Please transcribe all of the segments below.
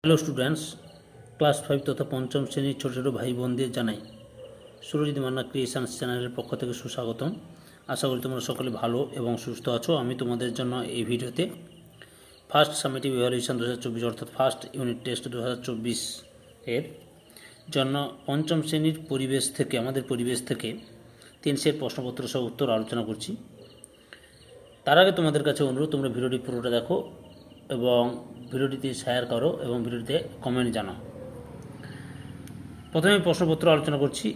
Hello students, class 5 তথা পঞ্চম শ্রেণীর ছোটো ছোটো ভাই বোনদের জানাই সুরজিৎ মান্না ক্রিয়েশনস চ্যানেলের পক্ষ থেকে সুস্বাগতম। আশা করি তোমরা সকলে ভালো এবং সুস্থ আছো। আমি তোমাদের জন্য এই ভিডিওতে ফার্স্ট সামেটিভ ইভ্যালুয়েশন 2024 অর্থাৎ ফার্স্ট ইউনিট টেস্ট 2024 এর জন্য পঞ্চম শ্রেণীর আমাদের পরিবেশ থেকে 3 সেট প্রশ্নপত্র সহ উত্তর আলোচনা করছি। তার আগে তোমাদের কাছে অনুরোধ, তোমরা ভিডিওটি পুরোটা দেখো এবং ভিডিওটিতে শেয়ার করো এবং ভিডিওতে কমেন্ট জানাও। প্রথমে প্রশ্নপত্র আলোচনা করছি।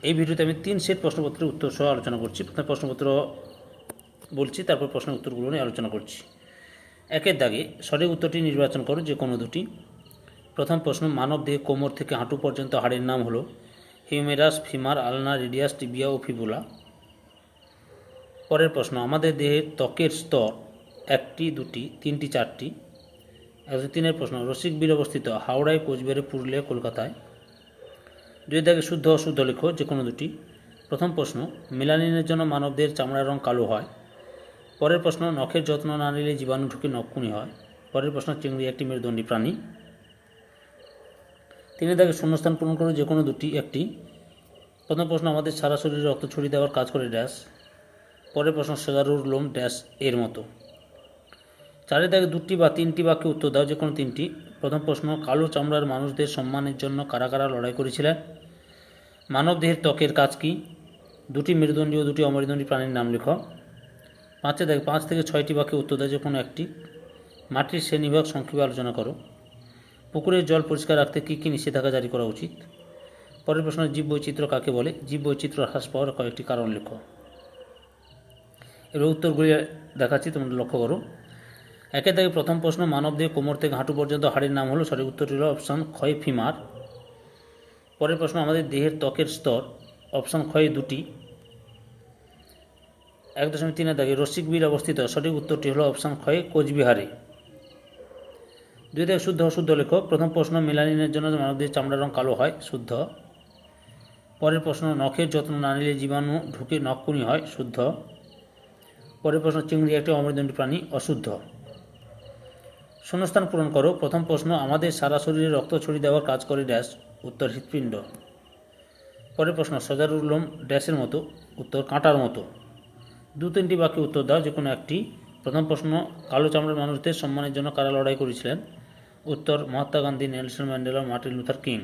এই ভিডিওতে আমি 3 সেট প্রশ্নপত্রের উত্তর সহ আলোচনা করছি। প্রথমে প্রশ্নপত্র বলছি, তারপর প্রশ্নের উত্তরগুলো নিয়ে আলোচনা করছি। একের দাগে সঠিক উত্তরটি নির্বাচন করো, যে কোনো দুটি। প্রথম প্রশ্ন, মানব দেহে কোমর থেকে হাঁটু পর্যন্ত হাড়ের নাম হলো হিউমেরাস, ফিমার, আলনা, রেডিয়াস, টিবিয়া ও ফিবুলা। পরের প্রশ্ন, আমাদের দেহের ত্বকের স্তর 1টি, 2টি, 3টি, 4টি। 103-এর প্রশ্ন, রসিক বিল অবস্থিত হাওড়ায়, কোচবিহারে, পুরুলিয়া, কলকাতায়। 2 দাগে শুদ্ধ অশুদ্ধ লেখো, যে কোনো দুটি। প্রথম প্রশ্ন, মেলানিনের জন্য মানবদের চামড়ার রং কালো হয়। পরের প্রশ্ন, নখের যত্ন না নিলে জীবাণু ঢুকে নখকুনি হয়। পরের প্রশ্ন, চিংড়ি একটি মেরুদণ্ডী প্রাণী। 3 দাগে শূন্যস্থান পূরণ করো, যে কোনো দুটি একটি। প্রথম প্রশ্ন, আমাদের সারা শরীরে রক্ত ছড়িয়ে দেওয়ার কাজ করে ড্যাশ। পরের প্রশ্ন, সেগারুর লোম ড্যাশ এর মতো। 4 দাগে 2টি বা 3টি বাক্যে উত্তর দাও, যে কোনো 3টি। প্রথম প্রশ্ন, কালো চামড়ার মানুষদের সম্মানের জন্য কারা কারা লড়াই করেছিলেন। মানব দেহের ত্বকের কাজ কী? 2টি মেরুদণ্ডী ও 2টি অমেরুদণ্ডী প্রাণীর নাম লেখো। 5 থেকে 6টি বাক্যে উত্তর দাও, যে কোনো একটি। মাটির শ্রেণীবিভাগ সংক্ষেপে আলোচনা করো। পুকুরের জল পরিষ্কার রাখতে কী কী নিষেধাজ্ঞা জারি করা উচিত। পরের প্রশ্ন, জীববৈচিত্র্য কাকে বলে? জীববৈচিত্র্য হ্রাস পাওয়ার কয়েকটি কারণ লেখো। এবার উত্তরগুলি দেখাচ্ছি, তোমরা লক্ষ্য করো। 1 দাগে প্রথম প্রশ্ন, মানব দেহে কোমর থেকে হাঁটু পর্যন্ত হাড়ের নাম হলো, সঠিক উত্তরটি হলো অপশান ক্ষয় ফিমার। পরের প্রশ্ন, আমাদের দেহের ত্বকের স্তর, অপশান ক্ষয় 2টি। 1.3 দাগে রসিক বিল অবস্থিত, সঠিক উত্তরটি হলো অপশান ক্ষয় কোচবিহারে। 2 দাগে শুদ্ধ অশুদ্ধ লেখো। প্রথম প্রশ্ন, মেলানিনের জন্য মানবদেহের চামড়ার রং কালো হয়, শুদ্ধ। পরের প্রশ্ন, নখের যত্ন না নিলে জীবাণু ঢুকে নখকুনি হয়, শুদ্ধ। পরের প্রশ্ন, চিংড়ি একটি অমেরুদণ্ডী প্রাণী, অশুদ্ধ। শূন্যস্থান পূরণ করো। প্রথম প্রশ্ন, আমাদের সারা শরীরে রক্ত ছড়িয়ে দেওয়ার কাজ করে ড্যাশ, উত্তর হৃৎপিণ্ড। পরের প্রশ্ন, সজারুর লোম ড্যাশের মতো, উত্তর কাঁটার মতো। 2-3টি বাক্যে উত্তর দাও, যে কোনো একটি। প্রথম প্রশ্ন, কালো চামড়ার মানুষদের সম্মানের জন্য কারা লড়াই করেছিলেন। উত্তর Mahatma Gandhi, Nelson Mandela, Martin Luther king.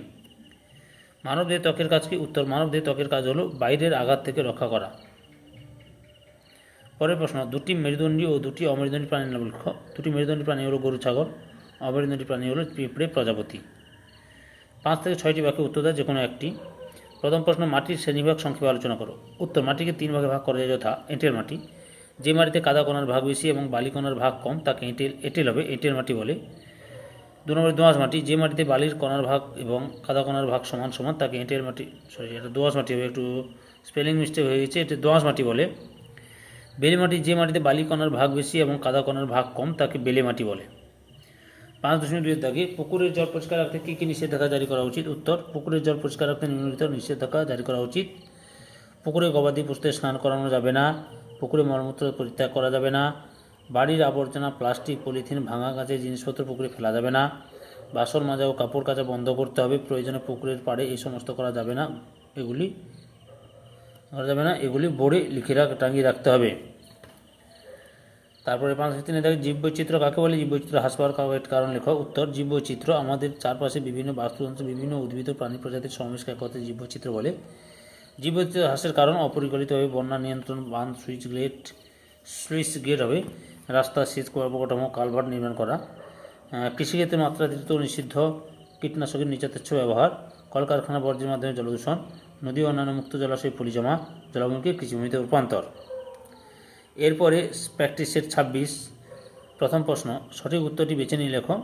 মানবদেহের ত্বকের কাজ কি? উত্তর মানবদেহের ত্বকের কাজ হলো বাইরের আঘাত থেকে রক্ষা করা। পরের প্রশ্ন, 2টি মেরুদণ্ডী ও 2টি অমেরুদণ্ডী প্রাণীর নাম লেখো। 2টি মেরুদণ্ডী প্রাণী হলো গরু, ছাগল। অমেরুদণ্ডী প্রাণী হলো পিঁপড়ে, প্রজাপতি। 5 থেকে 6টি বাক্যে উত্তর দাও, যে কোনো একটি। প্রথম প্রশ্ন, মাটির শ্রেণীবিভাগ সংক্ষেপে আলোচনা করো। উত্তর মাটিকে 3 ভাগে ভাগ করা যায়, যথা এঁটেল মাটি। যে মাটিতে কাদা কণার ভাগ বেশি এবং বালি কণার ভাগ কম তাকে এঁটেল হবে, এঁটেল মাটি বলে। 2 নম্বরে দোআঁশ মাটি। যে মাটিতে বালির কণার ভাগ এবং কাদা কণার ভাগ সমান সমান তাকে এঁটেল মাটি, এটা দোআঁশ মাটি হবে, একটু স্পেলিং মিস্টেক হয়ে গেছে, এটা দোআঁশ মাটি বলে। বেলে মাটি। যে মাটিতে বালি কণার ভাগ বেশি এবং কাদা কণার ভাগ কম তাকে বেলে মাটি বলে। 5.2 দাগে পুকুরের জল পরিষ্কার রাখতে কী কী নিষেধাজ্ঞা জারি করা উচিত। উত্তর পুকুরের জল পরিষ্কার রাখতে নিম্নলিখিত নিষেধাজ্ঞা জারি করা উচিত। পুকুরে গবাদি পশুদের স্নান করানো যাবে না। পুকুরে মলমূত্র পরিত্যাগ করা যাবে না। বাড়ির আবর্জনা, প্লাস্টিক, পলিথিন, ভাঙা কাঁচের জিনিসপত্র পুকুরে ফেলা যাবে না। বাসন মাজা ও কাপড় কাচা বন্ধ করতে হবে। প্রয়োজনে পুকুরের পাড়ে এই সমস্ত করা যাবে না, এগুলি বোর্ডে লিখে টাঙিয়ে রাখতে হবে। তারপরে 5.3 দাগে জীববৈচিত্র্য কাকে বলে? জীববৈচিত্র্য হ্রাস পাওয়ার কারণ লেখো। উত্তর জীববৈচিত্র্য আমাদের চারপাশে বিভিন্ন বাস্তুতন্ত্র, বিভিন্ন উদ্ভিদ ও প্রাণী প্রজাতির সমাবেশকে একত্রে জীববৈচিত্র্য বলে। জীববৈচিত্র্য হ্রাসের কারণ অপরিকল্পিতভাবে বন্যা নিয়ন্ত্রণ, বাঁধ, স্লুইস গেট হবে, রাস্তা, সেচ অবকাঠামো, কালভার্ট নির্মাণ করা। কৃষিক্ষেত্রে মাত্রাতিরিক্ত নিষিদ্ধ কীটনাশকের নিচেচ্ছ ব্যবহার, কলকারখানা বর্জ্যের মাধ্যমে জলদূষণ, নদী ও অন্যান্য মুক্ত জলাশয় পলিজমা, জলাভূমিকে কৃষিভূমিতে রূপান্তর। এরপরে প্র্যাকটিস সেট 26। প্রথম প্রশ্ন, সঠিক উত্তরটি বেছে নিয়ে লেখো।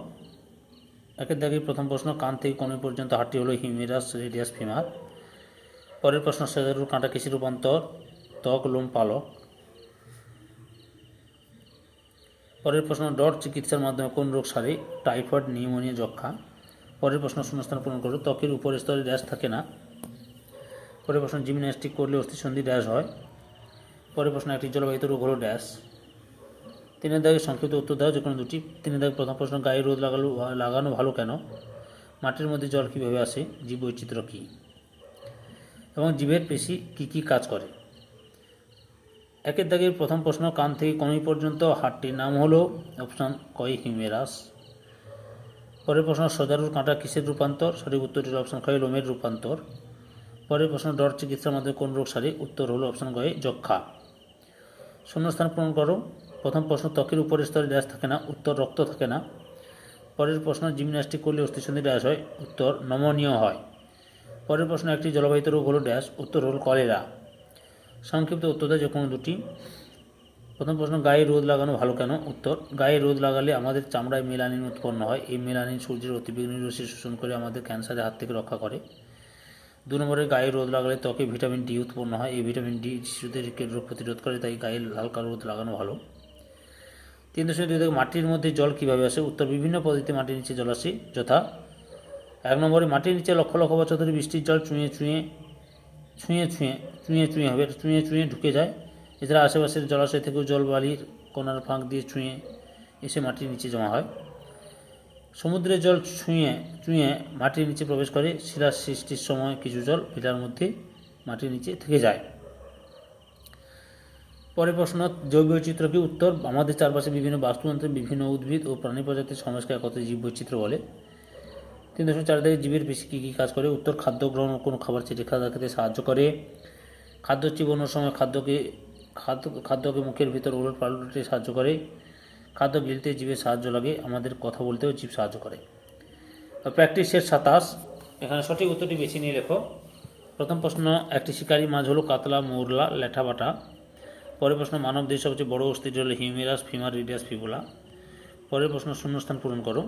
1 দাগে প্রথম প্রশ্ন, কান থেকে কনুই পর্যন্ত হাড়টি হলো হিউমেরাস, রেডিয়াস, ফিমার। পরের প্রশ্ন, সেজারুর কাঁটা কিসে রূপান্তর? ত্বক, লোম, পালক। পরের প্রশ্ন, ডট চিকিৎসার মাধ্যমে কোন রোগ সারে? টাইফয়েড, নিউমোনিয়া, যক্ষা। পরের প্রশ্ন, শূন্যস্থান পূরণ করো। ত্বকের উপরের স্তরে ড্যাশ থাকে না। পরের প্রশ্ন, জিমন্যাস্টিক করলে অস্থিসন্ধি ড্যাশ হয়। পরের প্রশ্ন, একটি জলবাহিত রোগ হলো ড্যাশ। 3 দাগে সংক্ষিপ্ত উত্তর দাও, যে কোনো দুটি। 3 দাগে প্রথম প্রশ্ন, গায়ে রোদ লাগানো ভালো কেন? মাটির মধ্যে জল কীভাবে আসে, জীববৈচিত্র্য কী, এবং জীবের পেশি কী কী কাজ করে। একের দাগের প্রথম প্রশ্ন, কান থেকে কনুই পর্যন্ত হাড়টির নাম হলো অপশান কয় হিউমেরাস। পরের প্রশ্ন, সজারুর কাঁটা কিসের রূপান্তর, সঠিক উত্তরটি হল অপশান কয় লোমের রূপান্তর। পরের প্রশ্ন, ডর চিকিৎসার মাধ্যমে কোন রোগ সারে, উত্তর হলো অপশান কয় যক্ষা। শূন্যস্থান পূরণ করো। প্রথম প্রশ্ন, ত্বকের উপরের স্তরে ড্যাশ থাকে না, উত্তর রক্ত থাকে না। পরের প্রশ্ন, জিমন্যাস্টিক করলে অস্থিসন্ধি ড্যাশ হয়, উত্তর নমনীয় হয়। পরের প্রশ্ন, একটি জলবাহিত রোগ হলো ড্যাশ, উত্তর হল কলেরা। সংক্ষিপ্ত উত্তর দেয় যে কোনো দুটি। প্রথম প্রশ্ন, গায়ে রোদ লাগানো ভালো কেন, উত্তর গায়ে রোদ লাগালে আমাদের চামড়ায় মেলানিন উৎপন্ন হয়, এই মেলানিন সূর্যের অতিবেগুনি রশ্মি শোষণ করে আমাদের ক্যান্সারের হাত থেকে রক্ষা করে। 2 নম্বরে, গায়ে রোদ লাগালে ত্বকে ভিটামিন ডি উৎপন্ন হয়, এই ভিটামিন ডি শিশুদের রোগ প্রতিরোধ করে, তাই গায়ে হালকা রোদ লাগানো ভালো। 3.2 মাটির মধ্যে জল কীভাবে আসে, উত্তর বিভিন্ন পদ্ধতিতে মাটির নিচে জল আসে, যথা 1 নম্বরে, মাটির নিচে লক্ষ লক্ষ বছর ধরে বৃষ্টির জল চুঁয়ে চুঁয়ে ঢুকে যায়। এছাড়া আশেপাশের জলাশয় থেকেও জল বালির কোনার ফাঁক দিয়ে চুঁয়ে এসে মাটির নিচে জমা হয়। সমুদ্রের জল চুঁয়ে মাটির নিচে প্রবেশ করে, শিলার সৃষ্টির সময় কিছু জল শিলার মধ্যে মাটির নিচে থেকে যায়। পরের প্রশ্ন, জৈববৈচিত্র্য কি, উত্তর আমাদের চারপাশে বিভিন্ন বাস্তুতন্ত্রের বিভিন্ন উদ্ভিদ ও প্রাণী প্রজাতির সমাজকে একত্রে জীববৈচিত্র্য বলে। 3.4 জীবের পেশি কী কী কাজ করে, উত্তর খাদ্য গ্রহণ ও কোনো খাবার চেটে খাওয়া খেতে সাহায্য করে, খাদ্য চিবানোর সময় খাদ্যকে মুখের ভিতর উলট পালটে সাহায্য করে, খাদ্য গিলতে জীবের সাহায্য লাগে, আমাদের কথা বলতেও জীব সাহায্য করে। প্র্যাকটিস সেট 27, এখানে সঠিক উত্তরটি বেছে নিয়ে লেখো। প্রথম প্রশ্ন, একটি শিকারী মাছ হলো কাতলা, মৌরলা, ল্যাঠা বাটা। পরের প্রশ্ন, মানব দেহের সবচেয়ে বড় অস্থিটি হলো হিউমেরাস, ফিমার, রেডিয়াস, ফিবুলা। পরের প্রশ্ন, শূন্যস্থান পূরণ করো।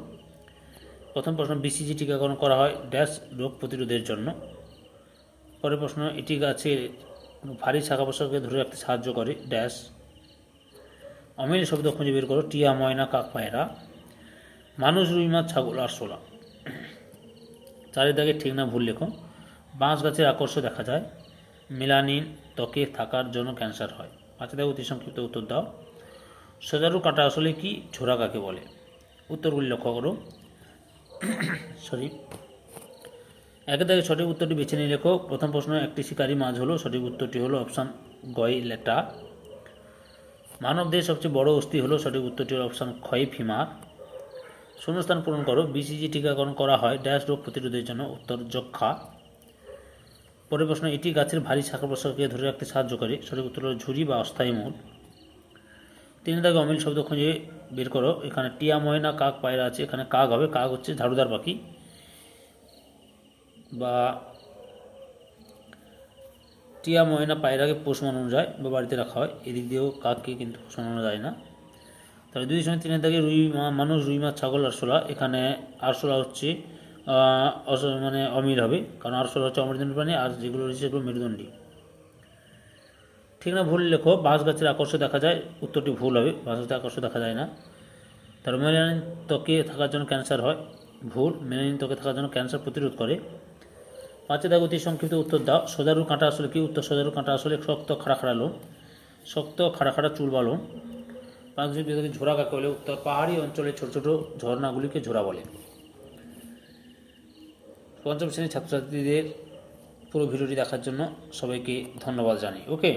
প্রথম প্রশ্ন, বিসিজি টিকাকরণ করা হয় ড্যাশ রোগ প্রতিরোধের জন্য। পরের প্রশ্ন, এটি গাছের ভারী শাখা প্রশাখাকে ধরে রাখতে সাহায্য করে ড্যাশ। অমিল শব্দ খুঁজে বের করো, টিয়া, ময়না, কাক, পায়রা। মানুষ, রুই মাছ, ছাগল, আরশোলা। 4 দাগে ঠিক না ভুল লেখো। বাঁশ গাছের আকর্ষণ দেখা যায়, মেলানিন ত্বকে থাকার জন্য ক্যান্সার হয়। 5 দাগে অতি সংক্ষিপ্ত উত্তর দাও। সজারু কাঁটা আসলে কি, ঝোরা কাকে বলে, উত্তরগুলি লক্ষ্য করো। সঠিক 1 দাগে সঠিক উত্তরটি বেছে নিয়ে লেখো। প্রথম প্রশ্ন, একটি শিকারী মাছ হলো, সঠিক উত্তরটি হলো অপশান গয় ল্যাটা। মানব দেহের সবচেয়ে বড় অস্থি হলো, সঠিক উত্তরটি হলো অপশান ক্ষয় ফিমার। শূন্যস্থান পূরণ করো। বিসিজি টিকাকরণ করা হয় ড্যাশ রোগ প্রতিরোধের জন্য, উত্তর যক্ষা। পরের প্রশ্ন, এটি গাছের ভারী শাখা প্রশাখাকে ধরে রাখতে সাহায্য করে, সঠিক উত্তর হলো ঝুরি বা অস্থায়ী মূল। 3 দাগে অমিল শব্দ খুঁজে বের করো। এখানে টিয়া, ময়না, কাক, পায়রা আছে, এখানে কাক হবে। কাক হচ্ছে ঝাড়ুদার পাখি, বা টিয়া, ময়না, পায়রাকে পোষ মানানো যায় বা বাড়িতে রাখা হয়, এদিক দিয়েও কাককে কিন্তু পোষ মানানো যায় না। তাহলে 2.3 দাগে মানুষ, রুই মাছ, ছাগল, আরশোলা। এখানে আরশোলা হচ্ছে মানে অমিল হবে, কারণ আরশোলা হচ্ছে অমেরুদণ্ডী প্রাণী, আর যেগুলো রয়েছে সেগুলো মেরুদণ্ডী। ঠিক না ভুল লেখো। বাঁশ গাছের আকর্ষণ দেখা যায়, উত্তরটি ভুল হবে, বাঁশ গাছের আকর্ষণ দেখা যায় না। তার মেলানিন ত্বকে থাকার জন্য ক্যান্সার হয়, ভুল, মেলানিন ত্বকে থাকার জন্য ক্যান্সার প্রতিরোধ করে। 5 দাগে অতি সংক্ষিপ্ত উত্তর দাও। সজারুর কাঁটা আসলে কি, উত্তর সজারুর কাঁটা আসলে শক্ত খাড়া লোম, শক্ত খাড়া চুল বা লোম। 5 দাগে ঝোরা কাকে বলে, উত্তর পাহাড়ি অঞ্চলে ছোট ছোট ঝর্ণাগুলিকে ঝোরা বলে। পঞ্চম শ্রেণীর ছাত্রছাত্রীদের পুরো ভিডিওটি দেখার জন্য সবাইকে ধন্যবাদ জানাই। ওকে।